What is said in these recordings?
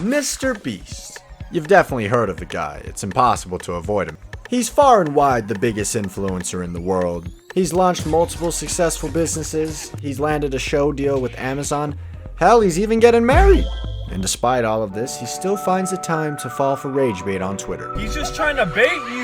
MrBeast. You've definitely heard of the guy, it's impossible to avoid him. He's far and wide the biggest influencer in the world. He's launched multiple successful businesses, he's landed a show deal with Amazon, hell, he's even getting married. And despite all of this, he still finds the time to fall for rage bait on Twitter. He's just trying to bait you!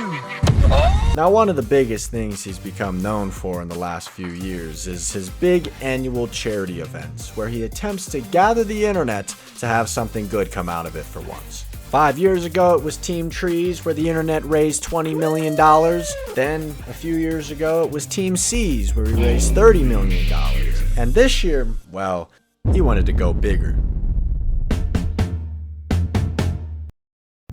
Now, one of the biggest things he's become known for in the last few years is his big annual charity events, where he attempts to gather the internet to have something good come out of it for once. 5 years ago, it was Team Trees, where the internet raised $20 million. Then, a few years ago, it was Team Seas, where he raised $30 million. And this year, well, he wanted to go bigger.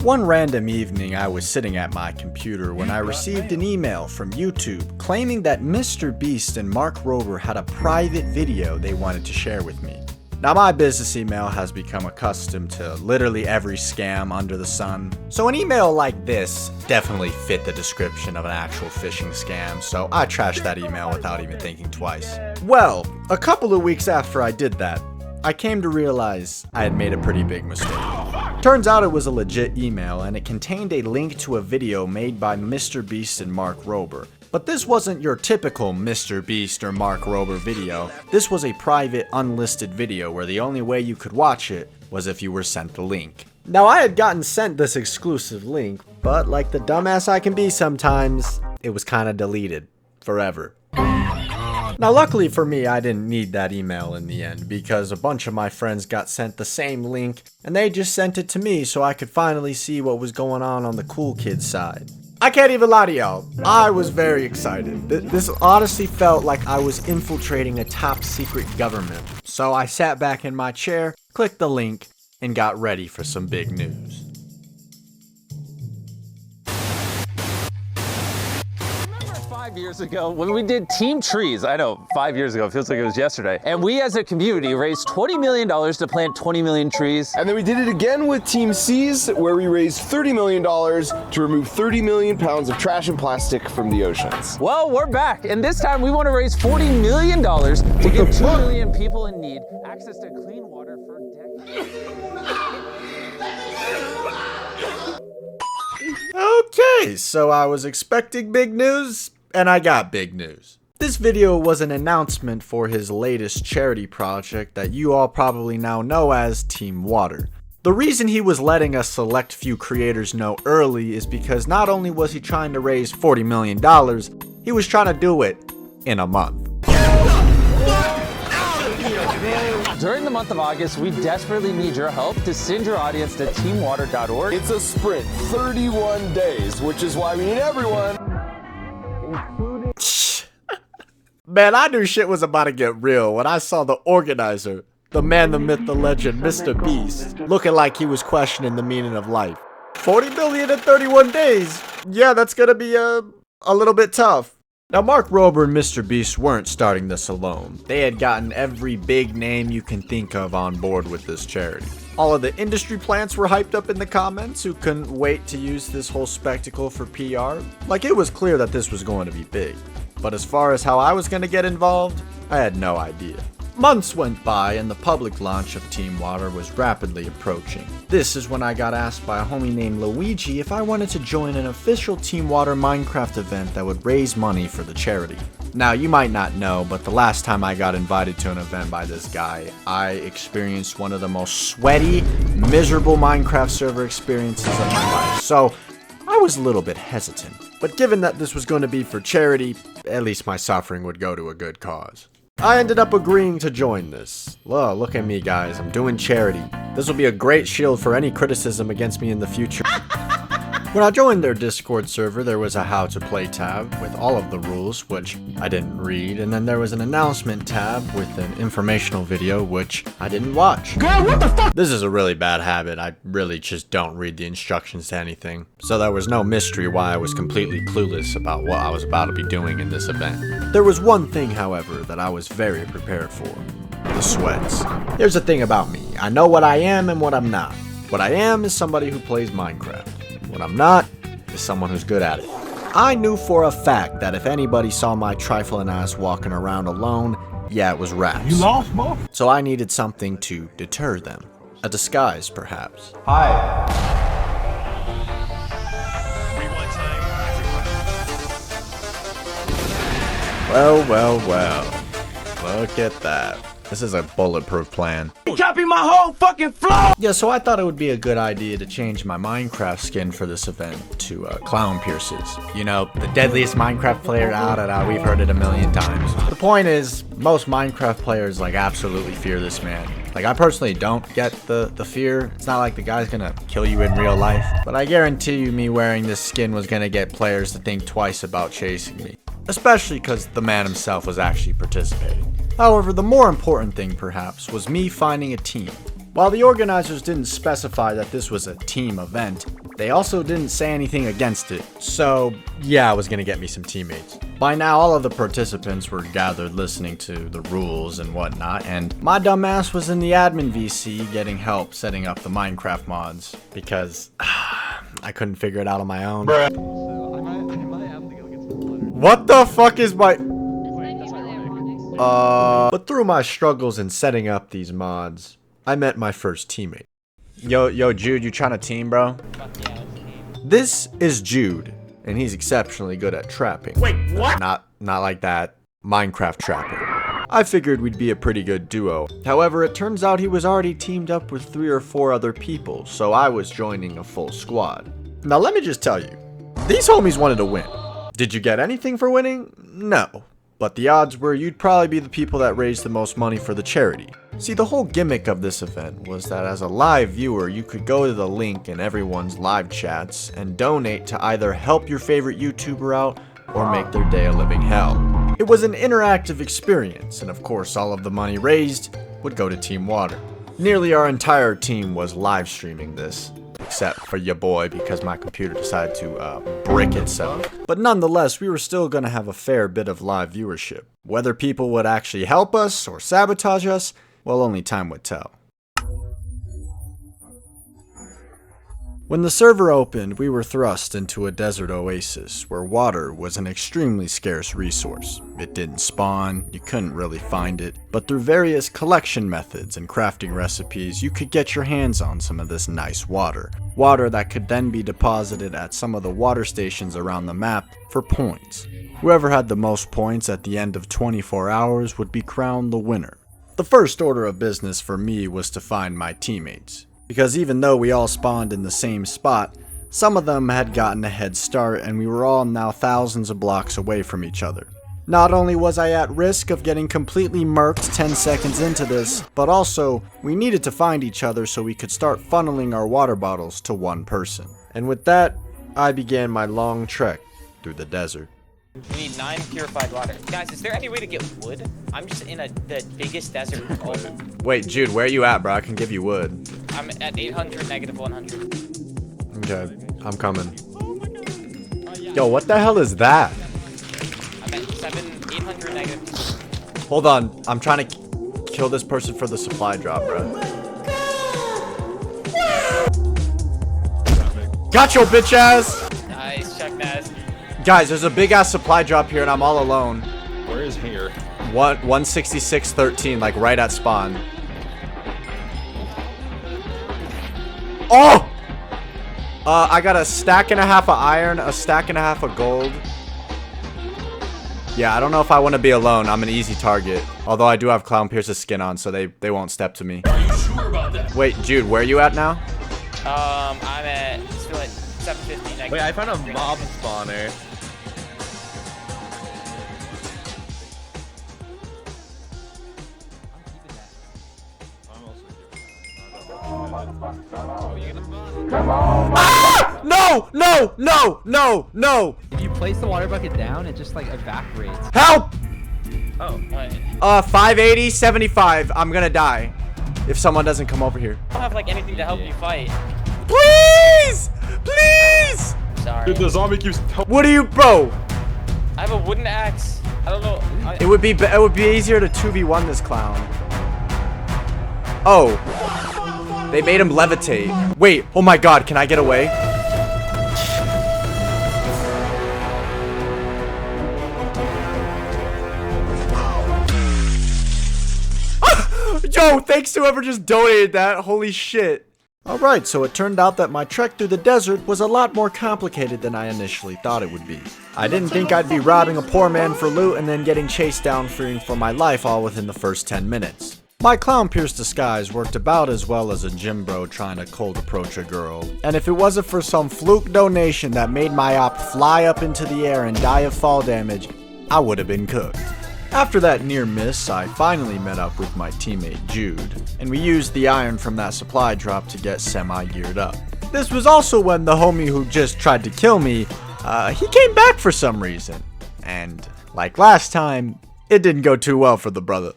One random evening, I was sitting at my computer when I received an email from YouTube claiming that MrBeast and Mark Rober had a private video they wanted to share with me. Now, my business email has become accustomed to literally every scam under the sun, so an email like this definitely fit the description of an actual phishing scam, so I trashed that email without even thinking twice. Well, a couple of weeks after I did that, I came to realize I had made a pretty big mistake. Turns out it was a legit email, and it contained a link to a video made by MrBeast and Mark Rober. But this wasn't your typical MrBeast or Mark Rober video. This was a private, unlisted video where the only way you could watch it was if you were sent the link. Now, I had gotten sent this exclusive link, but like the dumbass I can be sometimes, it was kinda deleted. Forever. Now, luckily for me, I didn't need that email in the end, because a bunch of my friends got sent the same link, and they just sent it to me so I could finally see what was going on the cool kid side. I can't even lie to y'all, I was very excited. This honestly felt like I was infiltrating a top secret government. So I sat back in my chair, clicked the link, and got ready for some big news. 5 years ago when we did Team Trees, I know, 5 years ago, it feels like it was yesterday, and we as a community raised $20 million to plant 20 million trees. And then we did it again with Team Seas, where we raised $30 million to remove 30 million pounds of trash and plastic from the oceans. Well, we're back, and this time we want to raise $40 million to give 2 million people in need access to clean water for decades. Okay, so I was expecting big news, and I got big news. This video was an announcement for his latest charity project that you all probably now know as Team Water. The reason he was letting a select few creators know early is because not only was he trying to raise $40 million, he was trying to do it in a month. During the month of August, we desperately need your help to send your audience to teamwater.org. It's a sprint, 31 days, which is why we need everyone. Man, I knew shit was about to get real when I saw the organizer, the man, the myth, the legend, MrBeast, looking like he was questioning the meaning of life. 40 million in 31 days? Yeah, that's gonna be a little bit tough. Now, Mark Rober and MrBeast weren't starting this alone. They had gotten every big name you can think of on board with this charity. All of the industry plants were hyped up in the comments who couldn't wait to use this whole spectacle for PR. Like, it was clear that this was going to be big. But as far as how I was going to get involved, I had no idea. Months went by and the public launch of Team Water was rapidly approaching. This is when I got asked by a homie named Luigi if I wanted to join an official Team Water Minecraft event that would raise money for the charity. Now, you might not know, but the last time I got invited to an event by this guy, I experienced one of the most sweaty, miserable Minecraft server experiences of my life. So, I was a little bit hesitant. But given that this was going to be for charity, at least my suffering would go to a good cause. I ended up agreeing to join this. Whoa, look at me guys, I'm doing charity. This will be a great shield for any criticism against me in the future. When I joined their Discord server, there was a how to play tab with all of the rules, which I didn't read, and then there was an announcement tab with an informational video, which I didn't watch. God, what the fuck? This is a really bad habit, I really just don't read the instructions to anything. So there was no mystery why I was completely clueless about what I was about to be doing in this event. There was one thing, however, that I was very prepared for. The sweats. Here's the thing about me, I know what I am and what I'm not. What I am is somebody who plays Minecraft. What I'm not is someone who's good at it. I knew for a fact that if anybody saw my trifling ass walking around alone, yeah, it was raps. You lost, bro? So I needed something to deter them. A disguise, perhaps. Hi. Well. Look at that. This is a bulletproof plan. You copy my whole fucking flow! Yeah, so I thought it would be a good idea to change my Minecraft skin for this event to Clown Pierces. You know, the deadliest Minecraft player out. We've heard it a million times. The point is, most Minecraft players like absolutely fear this man. Like, I personally don't get the fear. It's not like the guy's gonna kill you in real life. But I guarantee you me wearing this skin was gonna get players to think twice about chasing me. Especially because the man himself was actually participating. However, the more important thing, perhaps, was me finding a team. While the organizers didn't specify that this was a team event, they also didn't say anything against it. So, yeah, I was gonna get me some teammates. By now, all of the participants were gathered listening to the rules and whatnot, and my dumbass was in the admin VC getting help setting up the Minecraft mods, because I couldn't figure it out on my own. What the fuck is my... But through my struggles in setting up these mods, I met my first teammate. Yo, Jude, you trying to team, bro? This is Jude, and he's exceptionally good at trapping. Wait, what? Not like that. Minecraft trapping. I figured we'd be a pretty good duo. However, it turns out he was already teamed up with 3 or 4 other people, so I was joining a full squad. Now let me just tell you, these homies wanted to win. Did you get anything for winning? No. But the odds were you'd probably be the people that raised the most money for the charity. See, the whole gimmick of this event was that as a live viewer, you could go to the link in everyone's live chats and donate to either help your favorite YouTuber out or make their day a living hell. It was an interactive experience, and of course all of the money raised would go to Team Water. Nearly our entire team was live streaming this, except for your boy because my computer decided to brick itself. But nonetheless, we were still gonna have a fair bit of live viewership. Whether people would actually help us or sabotage us, well, only time would tell. When the server opened, we were thrust into a desert oasis where water was an extremely scarce resource. It didn't spawn, you couldn't really find it, but through various collection methods and crafting recipes, you could get your hands on some of this nice water. Water that could then be deposited at some of the water stations around the map for points. Whoever had the most points at the end of 24 hours would be crowned the winner. The first order of business for me was to find my teammates. Because even though we all spawned in the same spot, some of them had gotten a head start and we were all now thousands of blocks away from each other. Not only was I at risk of getting completely murked 10 seconds into this, but also we needed to find each other so we could start funneling our water bottles to one person. And with that, I began my long trek through the desert. We need 9 purified water. Guys, is there any way to get wood? I'm just in the biggest desert. Wait, Jude, where are you at, bro? I can give you wood. I'm at 800, negative 100. Okay, I'm coming. Yo, what the hell is that? I'm at 800, negative. Hold on, I'm trying to kill this person for the supply drop, bro. Got your bitch ass! Nice, Chuck Naz. Guys, there's a big ass supply drop here and I'm all alone. Where is here? 166.13, like right at spawn. Oh! I got a stack and a half of iron, a stack and a half of gold. Yeah, I don't know if I want to be alone. I'm an easy target. Although I do have Clown Pierce's skin on, so they won't step to me. Are you sure about that? Wait, Jude, where are you at now? I'm at still at 750, negative. Wait, I found a mob spawner. Ah! No! No! No! No! No! If you place the water bucket down, it just like evaporates. Help! Oh. What? 580, 75. I'm gonna die if someone doesn't come over here. I don't have like anything to help you fight. Please! Please! Sorry. Dude, the zombie keeps. What are you, bro? I have a wooden axe. I don't know. It would be easier to 2v1 this clown. Oh. They made him levitate. Wait, oh my god, can I get away? Yo, thanks to whoever just donated that. Holy shit. Alright, so it turned out that my trek through the desert was a lot more complicated than I initially thought it would be. I didn't think I'd be robbing a poor man for loot and then getting chased down fearing for my life all within the first 10 minutes. My clown-pierced disguise worked about as well as a gym bro trying to cold approach a girl. And if it wasn't for some fluke donation that made my op fly up into the air and die of fall damage, I would have been cooked. After that near miss, I finally met up with my teammate Jude, and we used the iron from that supply drop to get semi-geared up. This was also when the homie who just tried to kill me, he came back for some reason. And like last time, it didn't go too well for the brother.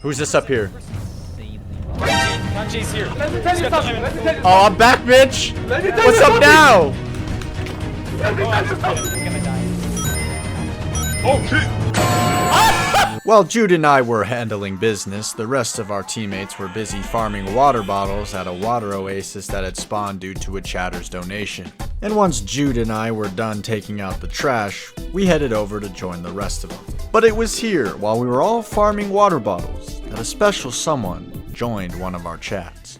Who's this up here? Kanji's here. Oh, I'm back, bitch! What's up now? While Jude and I were handling business, the rest of our teammates were busy farming water bottles at a water oasis that had spawned due to a chatter's donation. And once Jude and I were done taking out the trash, we headed over to join the rest of them. But it was here, while we were all farming water bottles, that a special someone joined one of our chats.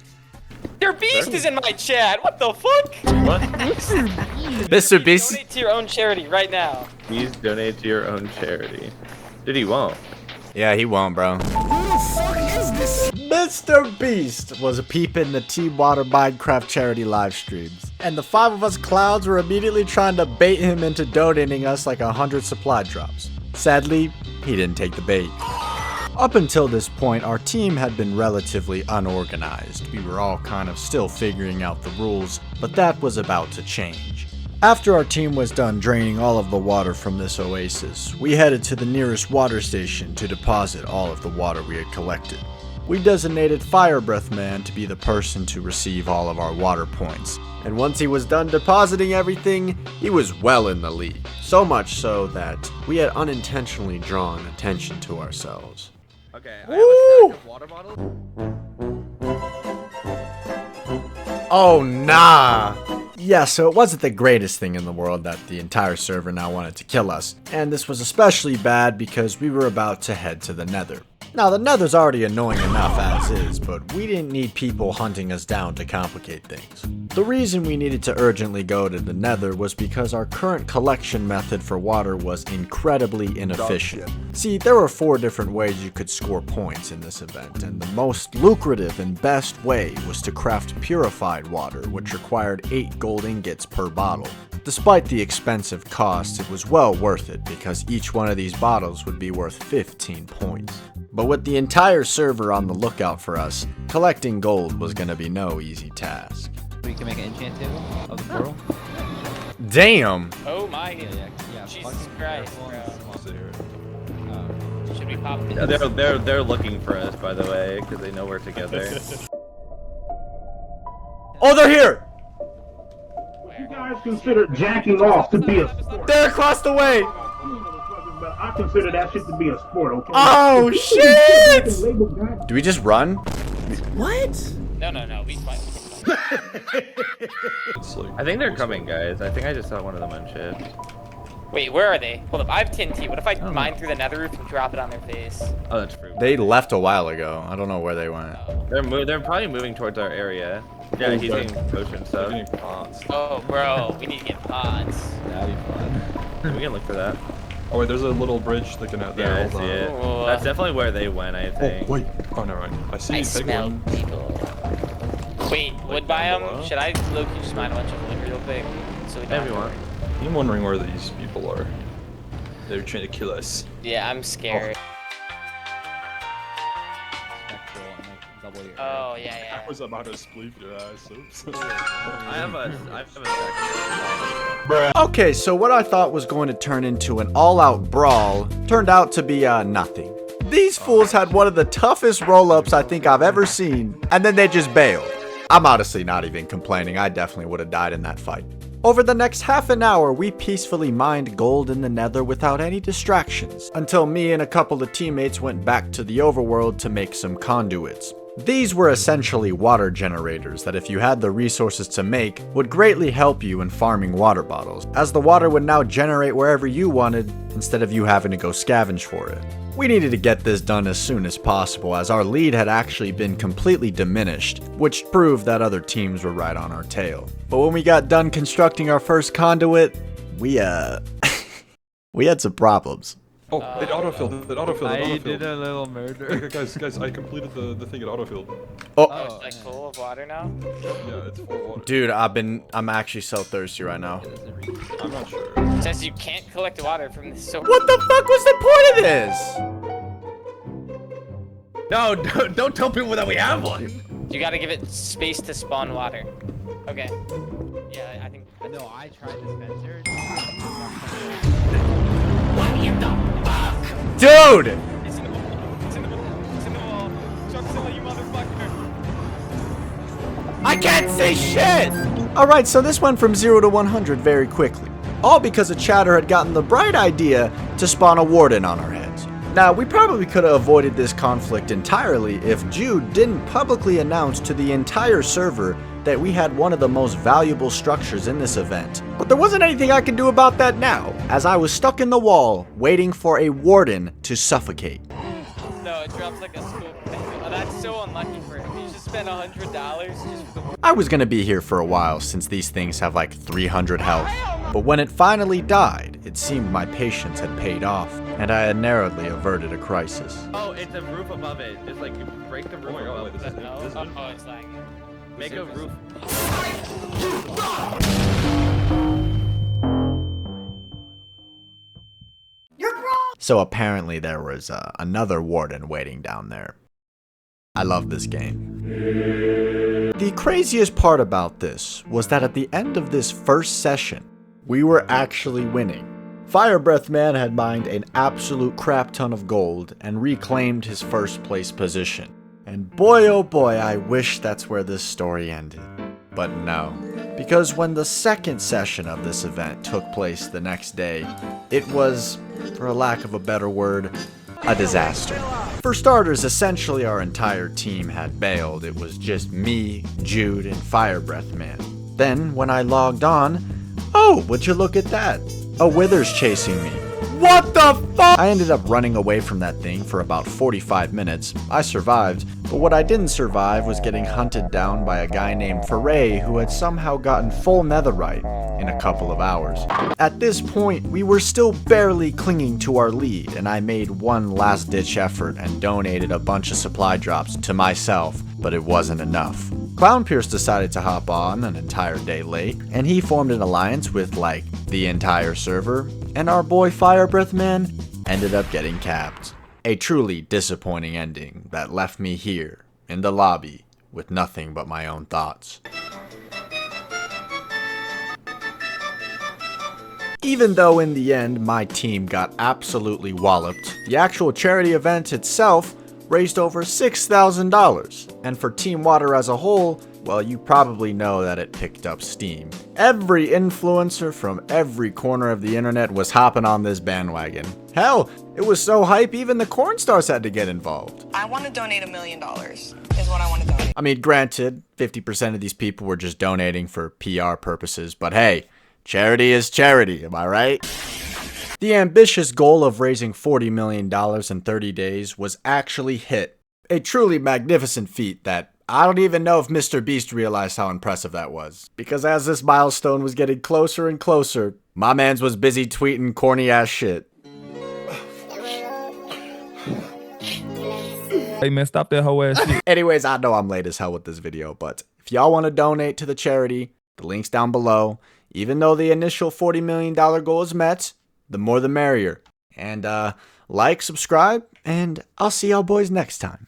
MrBeast is in my chat. What the fuck? What? MrBeast? Donate to your own charity right now. Please donate to your own charity. Dude, he won't. Yeah, he won't, bro. MrBeast was a peep in the Team Water Minecraft charity live streams. And the 5 of us clowns were immediately trying to bait him into donating us like 100 supply drops. Sadly, he didn't take the bait. Up until this point, our team had been relatively unorganized. We were all kind of still figuring out the rules, but that was about to change. After our team was done draining all of the water from this oasis, we headed to the nearest water station to deposit all of the water we had collected. We designated Fire Breath Man to be the person to receive all of our water points, and once he was done depositing everything, he was well in the lead. So much so that we had unintentionally drawn attention to ourselves. Okay, I have a stack of water bottles. Oh, nah! Yeah, so it wasn't the greatest thing in the world that the entire server now wanted to kill us, and this was especially bad because we were about to head to the Nether. Now, the Nether's already annoying enough as is, but we didn't need people hunting us down to complicate things. The reason we needed to urgently go to the Nether was because our current collection method for water was incredibly inefficient. See, there were 4 different ways you could score points in this event, and the most lucrative and best way was to craft purified water, which required 8 gold ingots per bottle. Despite the expensive cost, it was well worth it because each one of these bottles would be worth 15 points. But with the entire server on the lookout for us, collecting gold was gonna be no easy task. We can make an enchant table of the portal. Damn! Oh my. Yeah. Jesus Christ, bro. Oh. Should we pop it? Yeah, they're looking for us, by the way, because they know we're together. Oh, they're here! You guys consider jacking off to be a sport. They're across the way! But I consider that shit to be a sport, okay? Oh, shit! Do we just run? No. We fight. I think they're coming, guys. I think I just saw one of them on shift. Wait, where are they? Hold up, I have TNT. What if I mine through the nether roof and drop it on their face? Oh, that's true. They left a while ago. I don't know where they went. They're probably moving towards our area. Yeah, he's getting potion stuff. Oh, bro, we need to get pods. That'd be fun. We can look for that. Oh wait, there's a little bridge sticking out there. Yeah, I see it. Oh, That's definitely where they went, I think. Wait. Oh, never mind. I see I you take smell one. people. Wait, wood biome? Should I low-key just mine a bunch of wood real quick? So we don't Maybe you want. I'm wondering where these people are. They're trying to kill us. Yeah, I'm scared. Spectral and like double your Oh, yeah. I was about to spleef your eyes. Oops. I have a second. Okay, so what I thought was going to turn into an all-out brawl turned out to be nothing. These fools had one of the toughest roll-ups I think I've ever seen, and then they just bailed. I'm honestly not even complaining. I definitely would have died in that fight. Over the next half an hour, we peacefully mined gold in the Nether without any distractions, until me and a couple of teammates went back to the overworld to make some conduits. These were essentially water generators that, if you had the resources to make, would greatly help you in farming water bottles, as the water would now generate wherever you wanted instead of you having to go scavenge for it. We needed to get this done as soon as possible, as our lead had actually been completely diminished, which proved that other teams were right on our tail. But when we got done constructing our first conduit, we we had some problems. Oh, it autofilled. It autofilled. I did a little murder. Guys, I completed the thing. It autofilled. Oh, Oh, it's like full of water now? Yeah, it's full of water. dude, I'm actually so thirsty right now. I'm not sure. It says you can't collect water from this source. What the fuck was the point of this? No, don't tell people that we have one. You gotta give it space to spawn water. Okay. Yeah, I think. No, I tried dispenser. Dude! It's in the wall. It's in the wall. It's in the wall. Truckzilla, you motherfucker. I can't see shit! Alright, so this went from 0 to 100 very quickly. All because a chatter had gotten the bright idea to spawn a warden on our heads. Now, we probably could have avoided this conflict entirely if Jude didn't publicly announce to the entire server that we had one of the most valuable structures in this event. But there wasn't anything I could do about that now, as I was stuck in the wall, waiting for a warden to suffocate. No, it drops like a school thing. Oh, that's so unlucky for him. He just spent $100 just for the. I was gonna be here for a while since these things have like 300 health. But when it finally died, it seemed my patience had paid off, and I had narrowly averted a crisis. Oh, it's a roof above it. Just like you break the roof my God, above this it. is- Oh, it's lagging. Make a roof. So apparently there was another warden waiting down there. I love this game. The craziest part about this was that at the end of this first session, we were actually winning. Fire Breath Man had mined an absolute crap ton of gold and reclaimed his first place position. And boy oh boy, I wish that's where this story ended. But no, because when the second session of this event took place the next day, it was, for a lack of a better word, a disaster. For starters, essentially our entire team had bailed. It was just me, Jude, and Fire Breath Man. Then, when I logged on, oh, would you look at that? A Wither's chasing me. What the fuck? I ended up running away from that thing for about 45 minutes. I survived, but what I didn't survive was getting hunted down by a guy named Foray who had somehow gotten full netherite in a couple of hours. At this point, we were still barely clinging to our lead, and I made one last-ditch effort and donated a bunch of supply drops to myself, but it wasn't enough. Clown Pierce decided to hop on an entire day late, and he formed an alliance with, like, the entire server, and our boy Fire Breath Man ended up getting capped. A truly disappointing ending that left me here, in the lobby, with nothing but my own thoughts. Even though in the end my team got absolutely walloped, the actual charity event itself raised over $6,000, and for Team Water as a whole, well, you probably know that it picked up steam. Every influencer from every corner of the internet was hopping on this bandwagon. Hell, it was so hype even the corn stars had to get involved. I want to donate $1 million is what I want to donate. I mean, granted, 50% of these people were just donating for PR purposes, but hey, charity is charity, am I right? The ambitious goal of raising $40 million in 30 days was actually hit. A truly magnificent feat that I don't even know if MrBeast realized how impressive that was. Because as this milestone was getting closer and closer, my mans was busy tweeting corny ass shit. Hey man, stop that whole ass shit. Anyways, I know I'm late as hell with this video, but if y'all want to donate to the charity, the link's down below. Even though the initial $40 million goal is met, the more the merrier. And like, subscribe, and I'll see y'all boys next time.